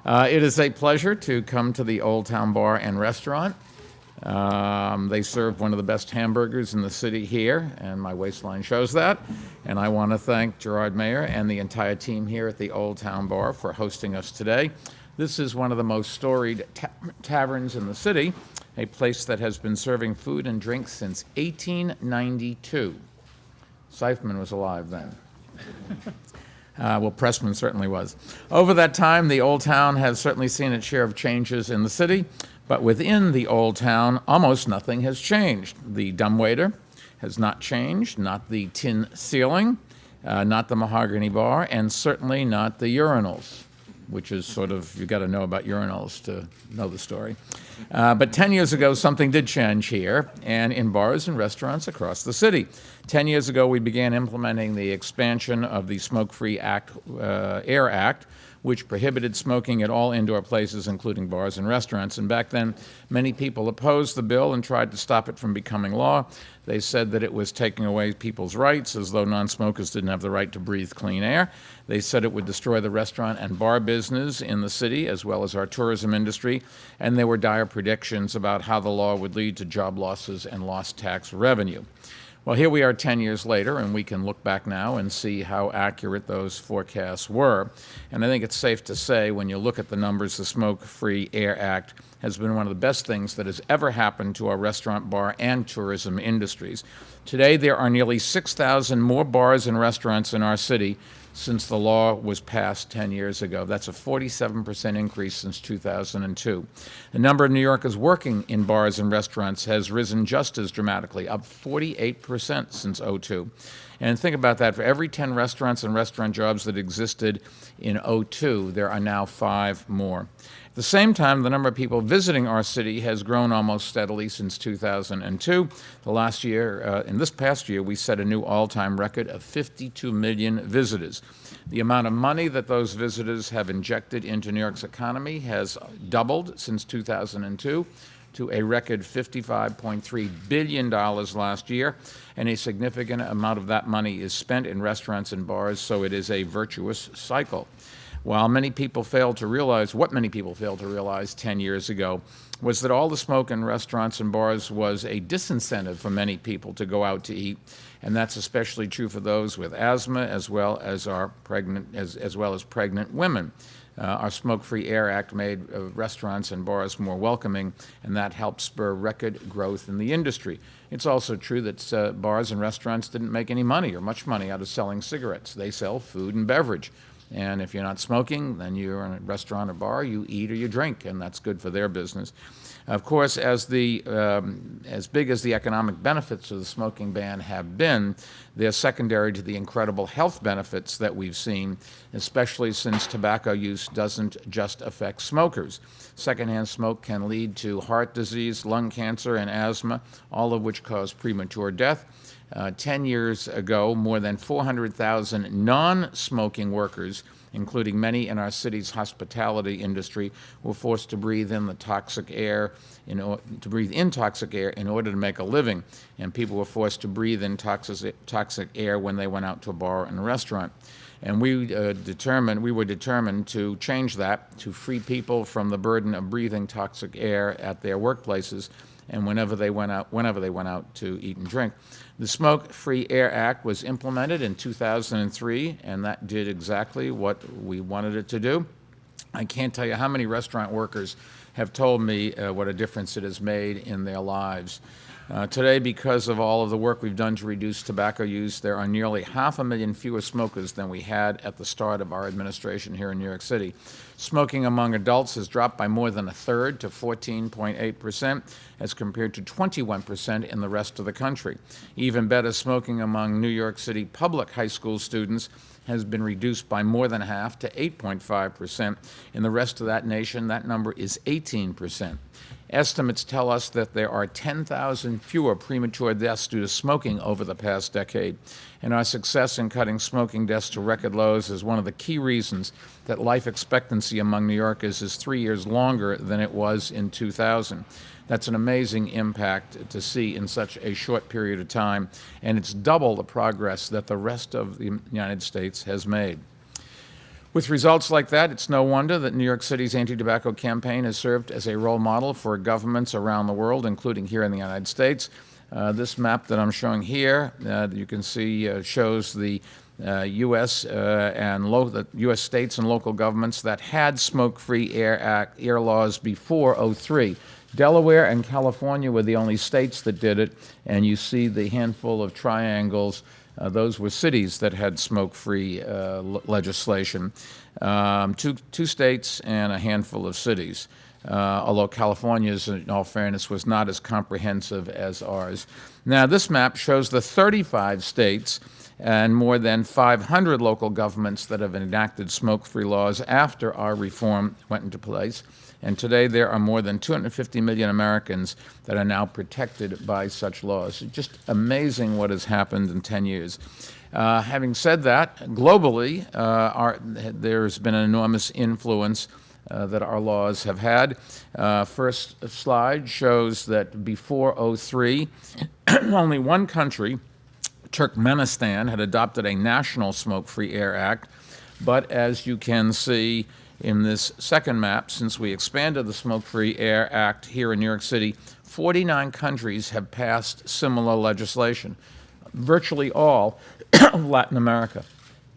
It is a pleasure to come to the Old Town Bar and Restaurant. They serve one of the best hamburgers in the city here, and my waistline shows that. And I want to thank Gerard Meagher and the entire team here at the Old Town Bar for hosting us today. This is one of the most storied taverns in the city, a place that has been serving food and drink since 1892. Seifman was alive then. Well, Pressman certainly was. Over that time, the Old Town has certainly seen its share of changes in the city, but within the Old Town, almost nothing has changed. The dumbwaiter has not changed, not the tin ceiling, not the mahogany bar, and certainly not the urinals, which is sort of, you got to know about urinals to know the story. But 10 years ago, something did change here and in bars and restaurants across the city. 10 years ago, we began implementing the expansion of the Smoke-Free Air Act, which prohibited smoking at all indoor places, including bars and restaurants. And back then, many people opposed the bill and tried to stop it from becoming law. They said that it was taking away people's rights, as though non-smokers didn't have the right to breathe clean air. They said it would destroy the restaurant and bar business in the city, as well as our tourism industry. And there were dire predictions about how the law would lead to job losses and lost tax revenue. Well, here we are 10 years later, and we can look back now and see how accurate those forecasts were. And I think it's safe to say, when you look at the numbers, the Smoke-Free Air Act has been one of the best things that has ever happened to our restaurant, bar, and tourism industries. Today, there are nearly 6,000 more bars and restaurants in our city since the law was passed 10 years ago. That's a 47% increase since 2002. The number of New Yorkers working in bars and restaurants has risen just as dramatically, up 48% since '02. And think about that, for every 10 restaurants and restaurant jobs that existed in '02, there are now 5 more. At the same time, the number of people visiting our city has grown almost steadily since 2002. In this past year, we set a new all-time record of 52 million visitors. The amount of money that those visitors have injected into New York's economy has doubled since 2002 to a record $55.3 billion last year, and a significant amount of that money is spent in restaurants and bars, so it is a virtuous cycle. While many people failed to realize, 10 years ago was that all the smoke in restaurants and bars was a disincentive for many people to go out to eat, and that's especially true for those with asthma as well as pregnant women. Our Smoke-Free Air Act made restaurants and bars more welcoming, and that helped spur record growth in the industry. It's also true that bars and restaurants didn't make any money or much money out of selling cigarettes. They sell food and beverage. And if you're not smoking, then you're in a restaurant or bar, you eat or you drink, and that's good for their business. Of course, as big as the economic benefits of the smoking ban have been, they're secondary to the incredible health benefits that we've seen, especially since tobacco use doesn't just affect smokers. Secondhand smoke can lead to heart disease, lung cancer, and asthma, all of which cause premature death. 10 years ago, more than 400,000 non-smoking workers, including many in our city's hospitality industry, were forced to breathe in toxic air in order to make a living. And people were forced to breathe in toxic air when they went out to a bar and a restaurant. And we were determined to change that, to free people from the burden of breathing toxic air at their workplaces and whenever they went out to eat and drink. The Smoke-Free Air Act was implemented in 2003, and that did exactly what we wanted it to do. I can't tell you how many restaurant workers have told me what a difference it has made in their lives. Today, because of all of the work we've done to reduce tobacco use, there are nearly 500,000 fewer smokers than we had at the start of our administration here in New York City. Smoking among adults has dropped by more than a third to 14.8%, as compared to 21% in the rest of the country. Even better, smoking among New York City public high school students has been reduced by more than half to 8.5%. In the rest of that nation, that number is 18%. Estimates tell us that there are 10,000 fewer premature deaths due to smoking over the past decade. And our success in cutting smoking deaths to record lows is one of the key reasons that life expectancy among New Yorkers is 3 years longer than it was in 2000. That's an amazing impact to see in such a short period of time, and it's double the progress that the rest of the United States has made. With results like that, it's no wonder that New York City's anti-tobacco campaign has served as a role model for governments around the world, including here in the United States. This map that I'm showing here, you can see, shows the U.S. The U.S. states and local governments that had smoke-free air laws before '03. Delaware and California were the only states that did it, and you see the handful of triangles. Those were cities that had smoke-free legislation. Two states and a handful of cities. Although California's, in all fairness, was not as comprehensive as ours. Now, this map shows the 35 states and more than 500 local governments that have enacted smoke-free laws after our reform went into place. And today there are more than 250 million Americans that are now protected by such laws. It's just amazing what has happened in 10 years. Having said that, globally, there's been an enormous influence that our laws have had. First slide shows that before '03, only one country, Turkmenistan, had adopted a national smoke-free air act. But as you can see in this second map, since we expanded the Smoke-Free Air Act here in New York City, 49 countries have passed similar legislation. Virtually all of Latin America,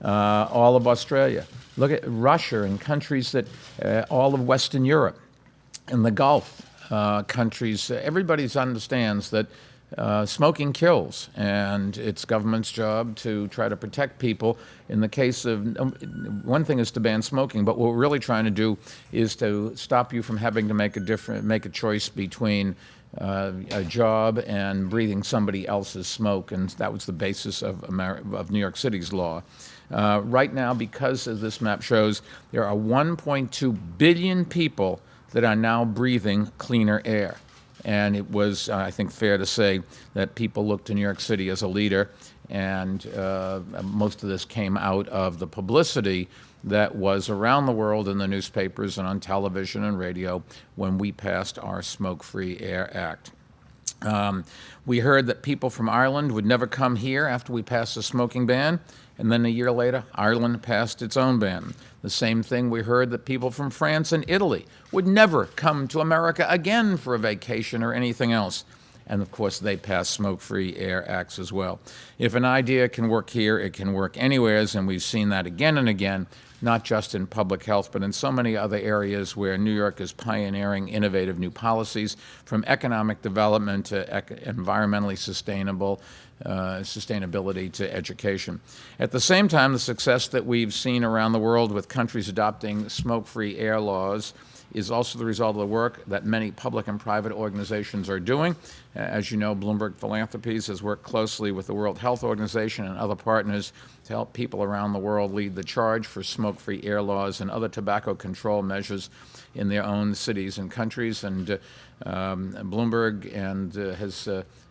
all of Australia. Look at Russia and countries that, all of Western Europe and the Gulf countries. Everybody understands that smoking kills, and it's government's job to try to protect people. In the case of, one thing is to ban smoking, but what we're really trying to do is to stop you from having to make a choice between a job and breathing somebody else's smoke, and that was the basis of New York City's law. Right now, because as this map shows, there are 1.2 billion people that are now breathing cleaner air. And it was, I think, fair to say that people looked to New York City as a leader, and most of this came out of the publicity that was around the world in the newspapers and on television and radio when we passed our Smoke-Free Air Act. We heard that people from Ireland would never come here after we passed the smoking ban, and then a year later, Ireland passed its own ban. The same thing we heard that people from France and Italy would never come to America again for a vacation or anything else. And of course, they passed smoke-free air acts as well. If an idea can work here, it can work anywhere, and we've seen that again and again, not just in public health, but in so many other areas where New York is pioneering innovative new policies, from economic development to environmentally sustainability to education. At the same time, the success that we've seen around the world with countries adopting smoke-free air laws is also the result of the work that many public and private organizations are doing. As you know, Bloomberg Philanthropies has worked closely with the World Health Organization and other partners to help people around the world lead the charge for smoke-free air laws and other tobacco control measures in their own cities and countries. And Bloomberg has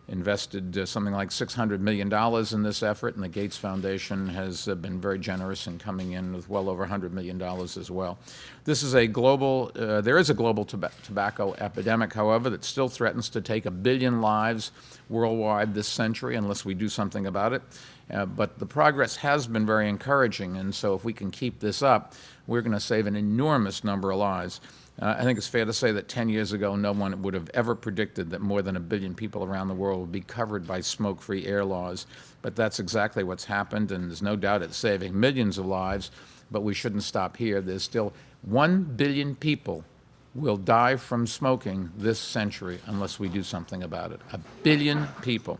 invested something like $600 million in this effort, and the Gates Foundation has been very generous in coming in with well over $100 million as well. This is a global, there is a global tobacco epidemic, however, that still threatens to take 1 billion lives worldwide this century unless we do something about it. But the progress has been very encouraging, and so if we can keep this up, we're going to save an enormous number of lives. I think it's fair to say that 10 years ago, no one would have ever predicted that more than 1 billion people around the world would be covered by smoke-free air laws. But that's exactly what's happened, and there's no doubt it's saving millions of lives, but we shouldn't stop here. There's still 1 billion people will die from smoking this century unless we do something about it. 1 billion people.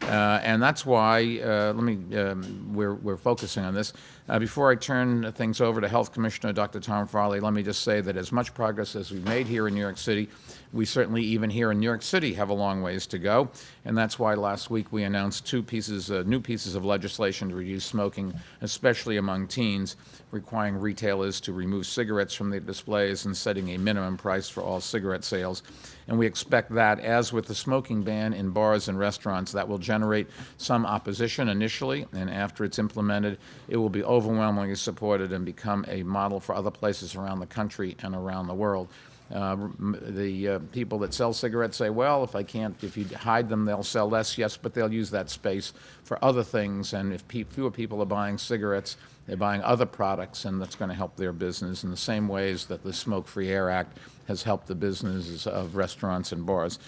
And that's why we're focusing on this. Before I turn things over to Health Commissioner Dr. Tom Farley, let me just say that as much progress as we've made here in New York City, we certainly even here in New York City have a long ways to go. And that's why last week we announced new pieces of legislation to reduce smoking, especially among teens, requiring retailers to remove cigarettes from their displays and setting a minimum price for all cigarette sales. And we expect that, as with the smoking ban in bars and restaurants, that will generate some opposition initially, and after it's implemented, it will be over overwhelmingly supported and become a model for other places around the country and around the world. The people that sell cigarettes say, well, if you hide them, they'll sell less. Yes, but they'll use that space for other things. And if fewer people are buying cigarettes, they're buying other products, and that's going to help their business in the same ways that the Smoke-Free Air Act has helped the businesses of restaurants and bars.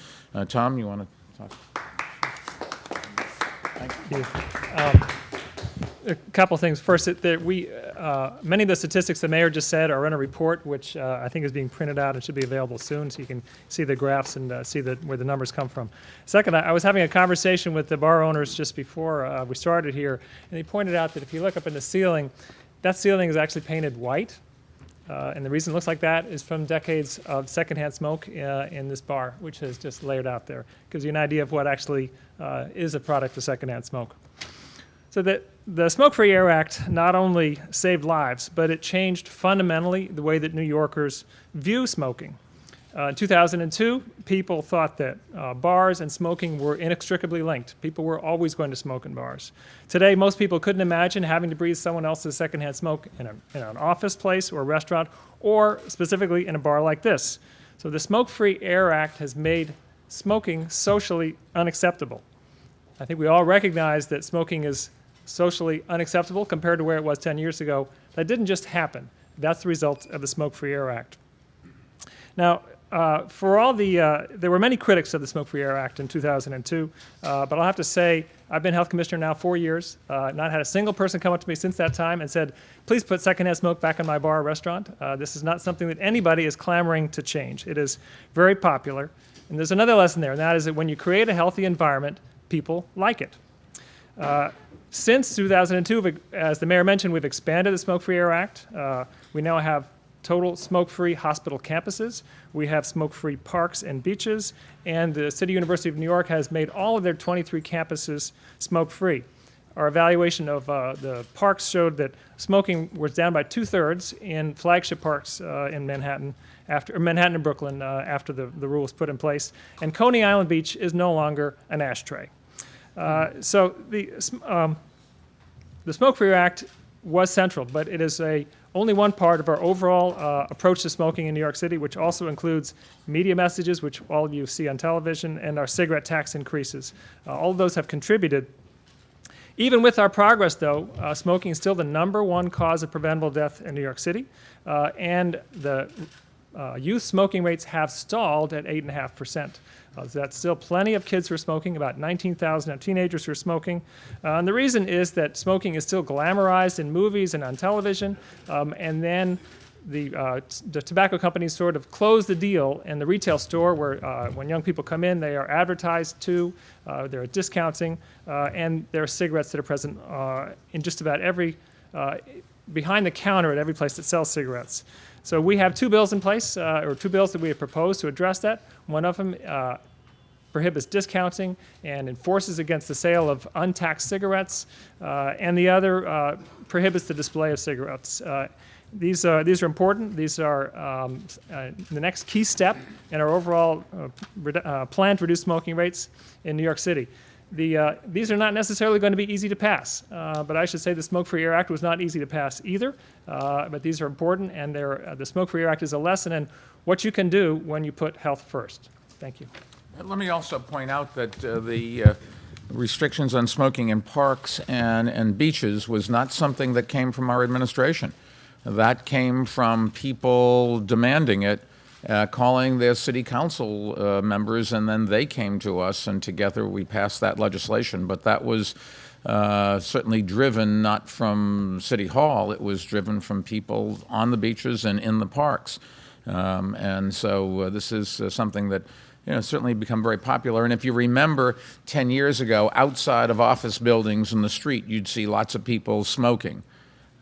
Tom, you want to talk? Thank you. A couple things. First, many of the statistics the mayor just said are in a report, which I think is being printed out and should be available soon, so you can see the graphs and see where the numbers come from. Second, I was having a conversation with the bar owners just before we started here, and they pointed out that if you look up in the ceiling, that ceiling is actually painted white. And the reason it looks like that is from decades of secondhand smoke in this bar, which has just layered out there. Gives you an idea of what actually is a product of secondhand smoke. So the Smoke-Free Air Act not only saved lives, but it changed fundamentally the way that New Yorkers view smoking. In 2002, people thought that bars and smoking were inextricably linked. People were always going to smoke in bars. Today, most people couldn't imagine having to breathe someone else's secondhand smoke in an office place or a restaurant, or specifically in a bar like this. So the Smoke-Free Air Act has made smoking socially unacceptable. I think we all recognize that smoking is socially unacceptable compared to where it was 10 years ago. That didn't just happen. That's the result of the Smoke-Free Air Act. Now, there were many critics of the Smoke-Free Air Act in 2002, but I'll have to say I've been health commissioner now 4 years, not had a single person come up to me since that time and said, please put secondhand smoke back in my bar or restaurant. This is not something that anybody is clamoring to change. It is very popular. And there's another lesson there, and that is that when you create a healthy environment, people like it. Since 2002, as the mayor mentioned, we've expanded the Smoke-Free Air Act. We now have total smoke-free hospital campuses. We have smoke-free parks and beaches, and the City University of New York has made all of their 23 campuses smoke-free. Our evaluation of the parks showed that smoking was down by 2/3 in flagship parks in Manhattan, Manhattan and Brooklyn after the rule was put in place. And Coney Island Beach is no longer an ashtray. So the Smoke-Free Act was central, but it is only one part of our overall approach to smoking in New York City, which also includes media messages, which all of you see on television, and our cigarette tax increases. All of those have contributed. Even with our progress, though, smoking is still the #1 cause of preventable death in New York City, and the youth smoking rates have stalled at 8.5%. So that's still plenty of kids who are smoking, about 19,000 teenagers who are smoking. And the reason is that smoking is still glamorized in movies and on television, and then the tobacco companies sort of close the deal in the retail store where when young people come in, they are advertised to, there are discounting, and there are cigarettes that are present in just about every, behind the counter at every place that sells cigarettes. So we have 2 bills in place, or 2 bills that we have proposed to address that. One of them prohibits discounting and enforces against the sale of untaxed cigarettes, and the other prohibits the display of cigarettes. These are important. These are the next key step in our overall plan to reduce smoking rates in New York City. These are not necessarily going to be easy to pass, but I should say the Smoke-Free Air Act was not easy to pass either, but these are important, and the Smoke-Free Air Act is a lesson in what you can do when you put health first. Thank you. Let me also point out that the restrictions on smoking in parks and beaches was not something that came from our administration. That came from people demanding it, calling their city council members, and then they came to us, and together we passed that legislation. But that was certainly driven not from City Hall. It was driven from people on the beaches and in the parks. And so this is something that certainly become very popular. And if you remember 10 years ago, outside of office buildings in the street, you'd see lots of people smoking.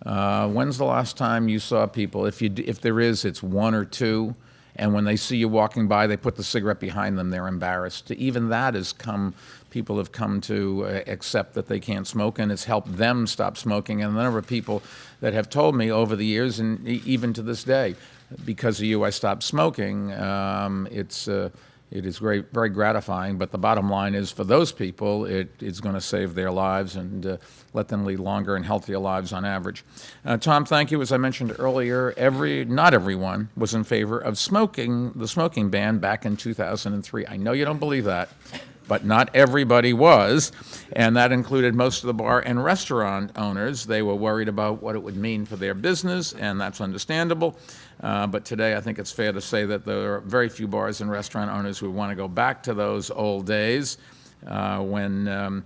When's the last time you saw people? If there is, it's 1 or 2. And when they see you walking by, they put the cigarette behind them. They're embarrassed. Even that has come. People have come to accept that they can't smoke, and it's helped them stop smoking. And the number of people that have told me over the years, and even to this day, because of you, I stopped smoking. it is very gratifying. But the bottom line is, for those people, it's going to save their lives and let them lead longer and healthier lives on average. Tom, thank you. As I mentioned earlier, not everyone was in favor of the smoking ban back in 2003. I know you don't believe that, but not everybody was, and that included most of the bar and restaurant owners. They were worried about what it would mean for their business, and that's understandable. But today, I think it's fair to say that there are very few bars and restaurant owners who want to go back to those old days when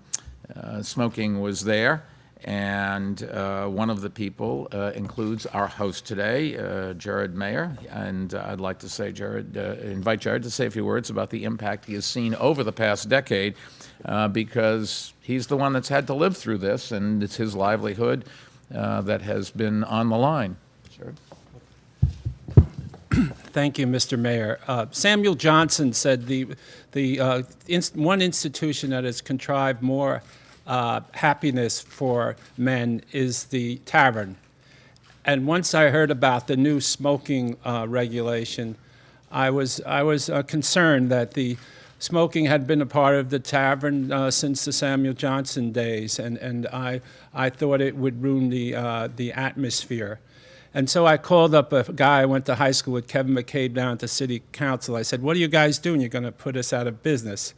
smoking was there. And one of the people includes our host today, Gerard Meagher. And I'd like to say, invite Gerard to say a few words about the impact he has seen over the past decade, because he's the one that's had to live through this, and it's his livelihood that has been on the line. Gerard? Thank you, Mr. Mayor. Samuel Johnson said one institution that has contrived more happiness for men is the tavern. And once I heard about the new smoking regulation, I was concerned that the smoking had been a part of the tavern since the Samuel Johnson days, and I thought it would ruin the atmosphere. And so I called up a guy I went to high school with, Kevin McCabe, down to City Council. I said, "What are you guys doing? You're going to put us out of business."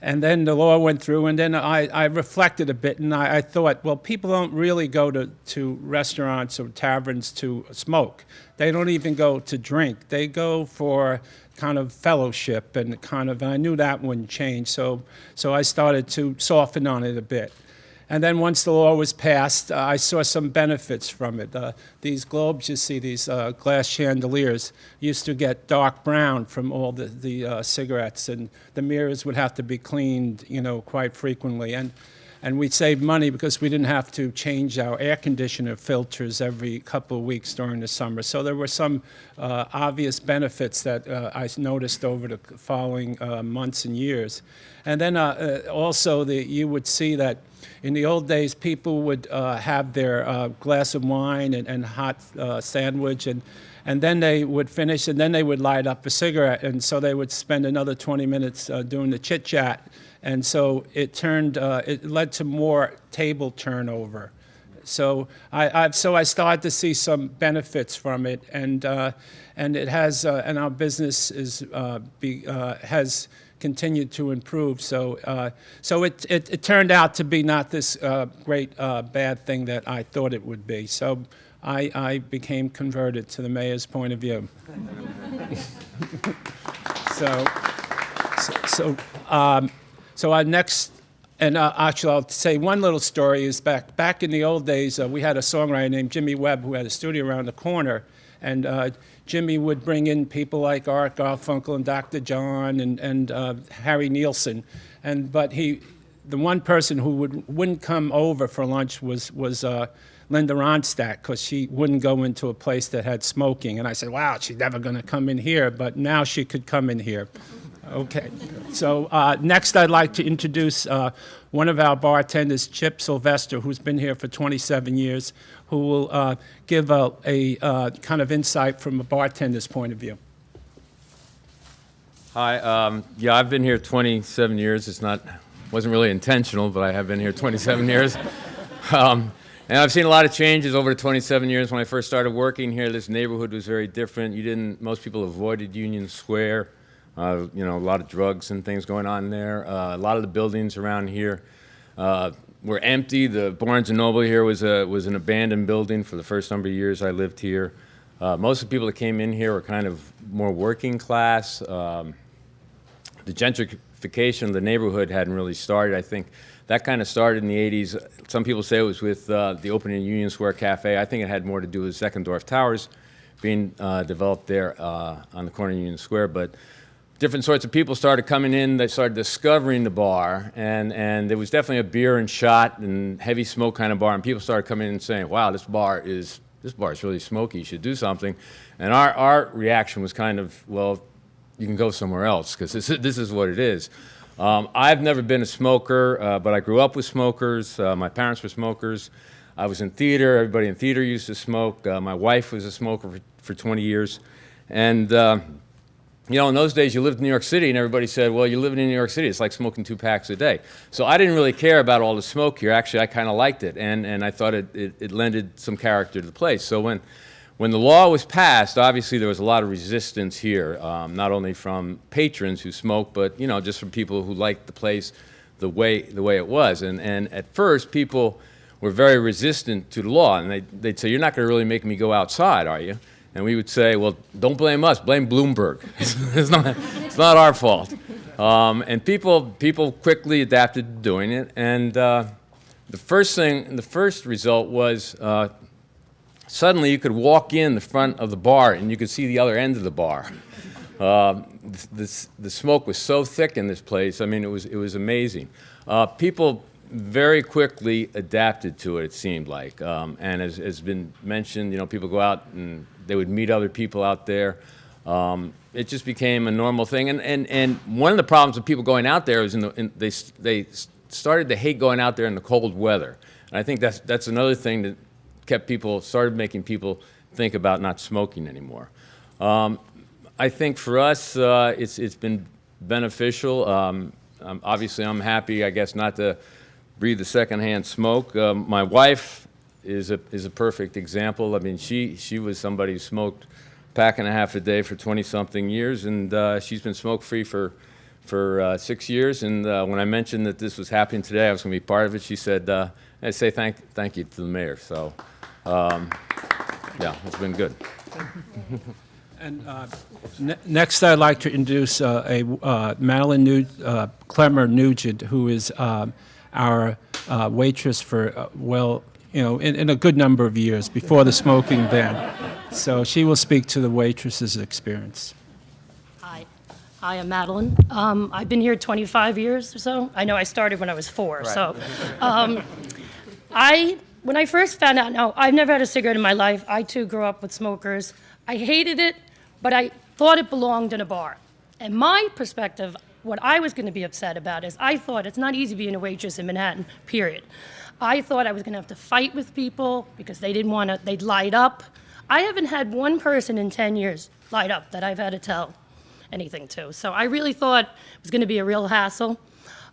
And then the law went through, and then I reflected a bit, and I thought, well, people don't really go to restaurants or taverns to smoke. They don't even go to drink. They go for kind of fellowship and I knew that wouldn't change, so I started to soften on it a bit. And then once the law was passed, I saw some benefits from it. These globes you see, these glass chandeliers, used to get dark brown from all the cigarettes, and the mirrors would have to be cleaned, quite frequently. And we'd save money because we didn't have to change our air conditioner filters every couple of weeks during the summer. So there were some obvious benefits that I noticed over the following months and years. And then also you would see that in the old days, people would have their glass of wine and hot sandwich, and then they would finish, and then they would light up a cigarette, and so they would spend another 20 minutes doing the chit-chat. And so it led to more table turnover. So I started to see some benefits from it, and it has, and our business has continued to improve. So it turned out to be not this great bad thing that I thought it would be. So I became converted to the mayor's point of view. So our next, and actually I'll say one little story is back in the old days, we had a songwriter named Jimmy Webb who had a studio around the corner, and Jimmy would bring in people like Art Garfunkel and Dr. John and Harry Nilsson, but the one person who wouldn't come over for lunch was Linda Ronstadt, because she wouldn't go into a place that had smoking. And I said, wow, she's never going to come in here, but now she could come in here. Okay, so next I'd like to introduce one of our bartenders, Chip Sylvester, who's been here for 27 years, who will give a kind of insight from a bartender's point of view. Hi, yeah, I've been here 27 years. Wasn't really intentional, but I have been here 27 years. And I've seen a lot of changes over the 27 years. When I first started working here, this neighborhood was very different. Most people avoided Union Square. A lot of drugs and things going on there. A lot of the buildings around here were empty. The Barnes & Noble here was an abandoned building for the first number of years I lived here. Most of the people that came in here were kind of more working class. The gentrification of the neighborhood hadn't really started. I think that kind of started in the 80s. Some people say it was with the opening of Union Square Cafe. I think it had more to do with Zeckendorf Towers being developed there on the corner of Union Square. But different sorts of people started coming in. They started discovering the bar, and there was definitely a beer and shot and heavy smoke kind of bar. And people started coming in and saying, "Wow, this bar is really smoky. You should do something." And our reaction was kind of, "Well, you can go somewhere else because this is what it is." I've never been a smoker, but I grew up with smokers. My parents were smokers. I was in theater. Everybody in theater used to smoke. My wife was a smoker for 20 years, and you know, in those days, you lived in New York City, and everybody said, well, you're living in New York City. It's like smoking 2 packs a day. So I didn't really care about all the smoke here. Actually, I kind of liked it, and I thought it lended some character to the place. So when the law was passed, obviously there was a lot of resistance here, not only from patrons who smoked, but, you know, just from people who liked the place the way it was. And at first, people were very resistant to the law, and they'd say, you're not going to really make me go outside, are you? And we would say, well, don't blame us, blame Bloomberg. It's not our fault. And people quickly adapted to doing it. And the first result was suddenly you could walk in the front of the bar and you could see the other end of the bar. The smoke was so thick in this place. I mean, it was amazing. People very quickly adapted to it, it seemed like. And as has been mentioned, you know, people go out and they would meet other people out there. It just became a normal thing. And one of the problems with people going out there is they started to hate going out there in the cold weather. And I think that's another thing that started making people think about not smoking anymore. I think for us, it's been beneficial. Obviously, I'm happy, I guess, not to breathe the secondhand smoke. My wife is a perfect example. I mean, she was somebody who smoked a pack and a half a day for 20-something years, and she's been smoke-free for 6 years. And when I mentioned that this was happening today, I was going to be part of it, she said, I say thank you to the mayor. So, yeah, it's been good. And next, I'd like to introduce Madeline Clemmer Nugent, who is our waitress for, in a good number of years before the smoking ban. So she will speak to the waitress's experience. Hi, I'm Madeline. I've been here 25 years or so. I know I started when I was 4, right. So when I first found out, no, I've never had a cigarette in my life. I, too, grew up with smokers. I hated it, but I thought it belonged in a bar. And my perspective, what I was going to be upset about is I thought it's not easy being a waitress in Manhattan, period. I thought I was going to have to fight with people because they didn't want to, they'd light up. I haven't had one person in 10 years light up that I've had to tell anything to. So I really thought it was going to be a real hassle.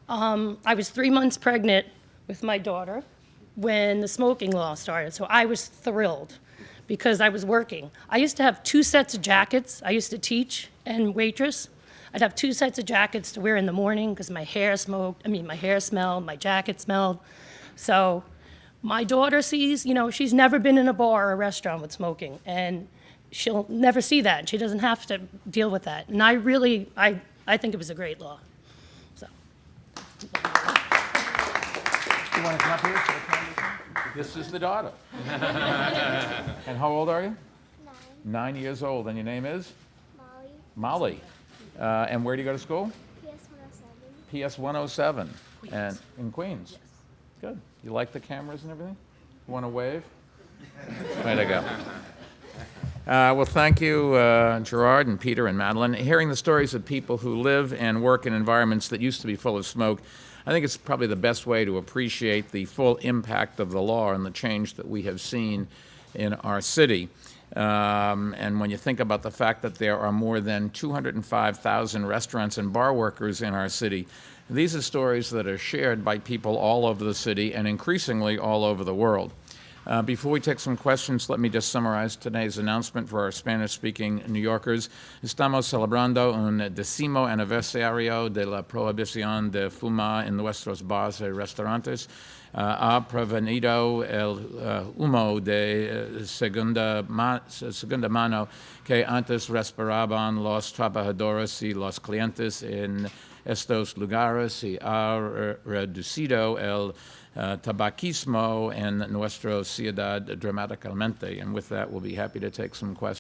I was 3 months pregnant with my daughter when the smoking law started, so I was thrilled because I was working. I used to have 2 sets of jackets. I used to teach and waitress. I'd have 2 sets of jackets to wear in the morning because my hair smelled, my jacket smelled. So my daughter sees, she's never been in a bar or a restaurant with smoking, and she'll never see that. She doesn't have to deal with that. And I think it was a great law. So. You want to come up here to the camera? This is the daughter. And how old are you? 9. 9 years old. And your name is? Molly. Molly. And where do you go to school? PS 107. PS 107. Queens. And in Queens? Yes. Good. You like the cameras and everything? You want to wave? Way to go. Well, thank you, Gerard and Peter and Madeline. Hearing the stories of people who live and work in environments that used to be full of smoke, I think it's probably the best way to appreciate the full impact of the law and the change that we have seen in our city. And when you think about the fact that there are more than 205,000 restaurants and bar workers in our city, these are stories that are shared by people all over the city and increasingly all over the world. Before we take some questions, let me just summarize today's announcement for our Spanish-speaking New Yorkers. Estamos celebrando un 10º aniversario de la prohibición de fumar en nuestros bares y restaurantes. Ha prevenido el humo de segunda mano que antes respiraban los trabajadores y los clientes en estos lugares y ha reducido el tabaquismo en nuestra ciudad dramáticamente. And with that, we'll be happy to take some questions.